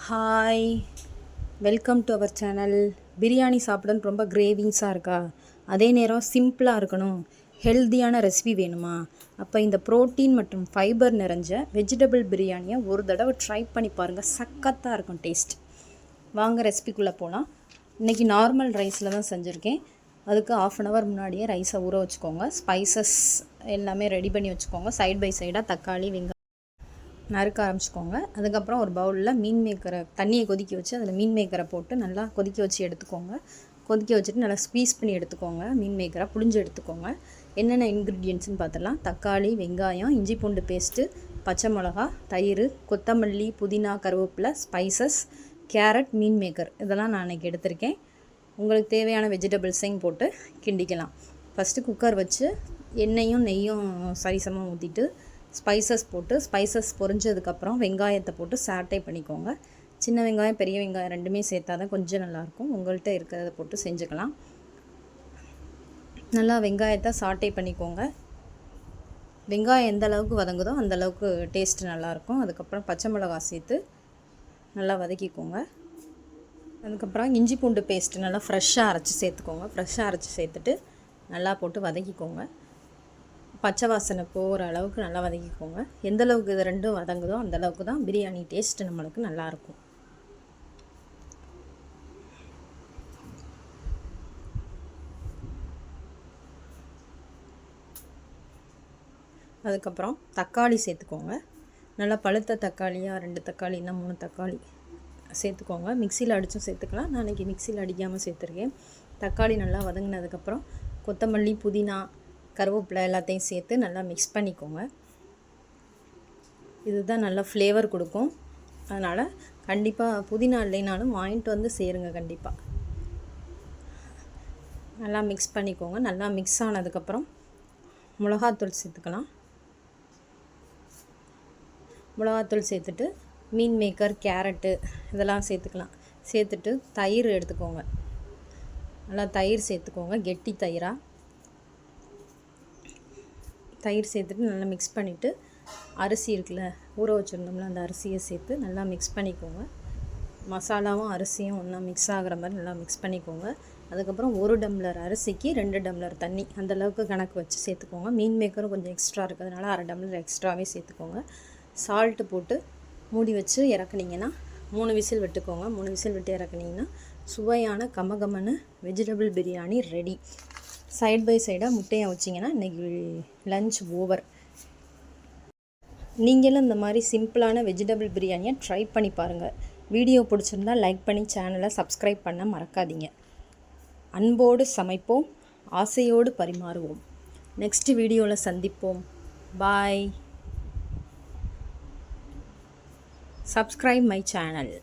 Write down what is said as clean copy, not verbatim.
Hi, welcome to our channel. Biryani சாப்பிடன்னு ரொம்ப கிரேவிங்ஸாக இருக்கா? அதே நேரம் சிம்பிளாக இருக்கணும், ஹெல்த்தியான ரெசிபி வேணுமா? அப்போ இந்த ப்ரோட்டீன் மற்றும் ஃபைபர் நிறைஞ்ச வெஜிடபிள் பிரியாணியை ஒரு தடவை ட்ரை பண்ணி பாருங்கள். சக்கத்தாக இருக்கும் டேஸ்ட். வாங்க ரெசிபிக்குள்ளே போகலாம். இன்றைக்கி நார்மல் ரைஸில் தான் செஞ்சுருக்கேன். அதுக்கு 1/2 hour முன்னாடியே ரைஸை ஊற வச்சுக்கோங்க. ஸ்பைசஸ் எல்லாமே ரெடி பண்ணி வச்சுக்கோங்க. சைட் பை சைடாக தக்காளி, வெங்காயம் நறுக்க ஆரம்பிச்சிக்கோங்க. அதுக்கப்புறம் ஒரு பவுலில் மீன் மேக்கரை, தண்ணியை கொதிக்க வச்சு அதில் மீன் மேக்கரை போட்டு நல்லா கொதிக்க வச்சு எடுத்துக்கோங்க. கொதிக்க வச்சுட்டு நல்லா ஸ்க்வீஸ் பண்ணி எடுத்துக்கோங்க. மீன் மேக்கரை புழிஞ்சு எடுத்துக்கோங்க. என்னென்ன இன்க்ரீடியன்ட்ஸ்னு பார்த்துடலாம். தக்காளி, வெங்காயம், இஞ்சி பூண்டு பேஸ்ட்டு, பச்சை மிளகா, தயிர், கொத்தமல்லி, புதினா, கருவேப்பிலை, ஸ்பைசஸ், கேரட், மீன் மேக்கர், இதெல்லாம் நான் இன்றைக்கி எடுத்திருக்கேன். உங்களுக்கு தேவையான வெஜிடபிள்ஸையும் போட்டு கிண்டிக்கலாம். ஃபஸ்ட்டு குக்கர் வச்சு எண்ணெயும் நெய்யும் சரிசமாக ஊற்றிட்டு ஸ்பைசஸ் போட்டு, ஸ்பைசஸ் பொரிஞ்சதுக்கப்புறம் வெங்காயத்தை போட்டு சாட்டை பண்ணிக்கோங்க. சின்ன வெங்காயம், பெரிய வெங்காயம் ரெண்டுமே சேர்த்தா தான் கொஞ்சம் நல்லாயிருக்கும். உங்கள்கிட்ட இருக்கிறத போட்டு செஞ்சுக்கலாம். நல்லா வெங்காயத்தை சாட்டை பண்ணிக்கோங்க. வெங்காயம் எந்த அளவுக்கு வதங்குதோ அந்த அளவுக்கு டேஸ்ட் நல்லாயிருக்கும். அதுக்கப்புறம் பச்சை மிளகா சேர்த்து நல்லா வதக்கிக்கோங்க. அதுக்கப்புறம் இஞ்சி பூண்டு பேஸ்ட்டு நல்லா ஃப்ரெஷ்ஷாக அரைச்சி சேர்த்துக்கோங்க. ஃப்ரெஷ்ஷாக அரைச்சி சேர்த்துட்டு நல்லா போட்டு வதக்கிக்கோங்க. பச்சை வாசனை போகிற அளவுக்கு நல்லா வதக்கிக்கோங்க. எந்த அளவுக்கு இது ரெண்டும் வதங்குதோ அந்த அளவுக்கு தான் பிரியாணி டேஸ்ட்டு நம்மளுக்கு நல்லாயிருக்கும். அதுக்கப்புறம் தக்காளி சேர்த்துக்கோங்க. நல்லா பழுத்த தக்காளியாக 2 தக்காளி, 3 தக்காளி சேர்த்துக்கோங்க. மிக்சியில் அடித்தும் சேர்த்துக்கலாம். நான் இன்றைக்கி மிக்சியில் அடிக்காமல் சேர்த்துருக்கேன். தக்காளி நல்லா வதங்கினதுக்கப்புறம் கொத்தமல்லி, புதினா, கருவேப்பிலை எல்லாத்தையும் சேர்த்து நல்லா மிக்ஸ் பண்ணிக்கோங்க. இதுதான் நல்லா ஃப்ளேவர் கொடுக்கும். அதனால் கண்டிப்பாக புதினா இல்லைனாலும் வாங்கிட்டு வந்து சேருங்க. கண்டிப்பாக நல்லா மிக்ஸ் பண்ணிக்கோங்க. நல்லா மிக்ஸ் ஆனதுக்கப்புறம் மிளகாத்தூள் சேர்த்துக்கலாம். மிளகாத்தூள் சேர்த்துட்டு மீன் மேக்கர், கேரட்டு இதெல்லாம் சேர்த்துக்கலாம். சேர்த்துட்டு தயிர் எடுத்துக்கோங்க. நல்லா தயிர் சேர்த்துக்கோங்க, கெட்டி தயிராக தயிர் சேர்த்துட்டு நல்லா மிக்ஸ் பண்ணிவிட்டு அரிசி இருக்குல்ல, ஊற வச்சுருந்தோம்ல, அந்த அரிசியை சேர்த்து நல்லா மிக்ஸ் பண்ணிக்கோங்க. மசாலாவும் அரிசியும் ஒன்றா மிக்ஸ் ஆகிற மாதிரி நல்லா மிக்ஸ் பண்ணிக்கோங்க. அதுக்கப்புறம் 1 டம்ளர் அரிசிக்கு 2 டம்ளர் தண்ணி, அந்தளவுக்கு கணக்கு வச்சு சேர்த்துக்கோங்க. மீன் மேக்கரும் கொஞ்சம் எக்ஸ்ட்ரா இருக்கிறதுனால 1/2 டம்ளர் எக்ஸ்ட்ராவே சேர்த்துக்கோங்க. சால்ட்டு போட்டு மூடி வச்சு இறக்குனீங்கன்னா 3 விசில் விட்டுக்கோங்க. 3 விசில் விட்டு இறக்குனீங்கன்னா சுவையான கமகமன்னு vegetable biryani ready. Side by சைடாக முட்டையை வச்சிங்கன்னா இன்றைக்கி லஞ்ச் ஓவர். நீங்களும் இந்த மாதிரி சிம்பிளான வெஜிடபிள் பிரியாணியை ட்ரை பண்ணி பாருங்கள். வீடியோ பிடிச்சிருந்தா லைக் பண்ணி சேனலை சப்ஸ்கிரைப் பண்ண மறக்காதீங்க. அன்போடு சமைப்போம், ஆசையோடு பரிமாறுவோம். நெக்ஸ்ட் வீடியோவில் சந்திப்போம். பாய். Subscribe my channel.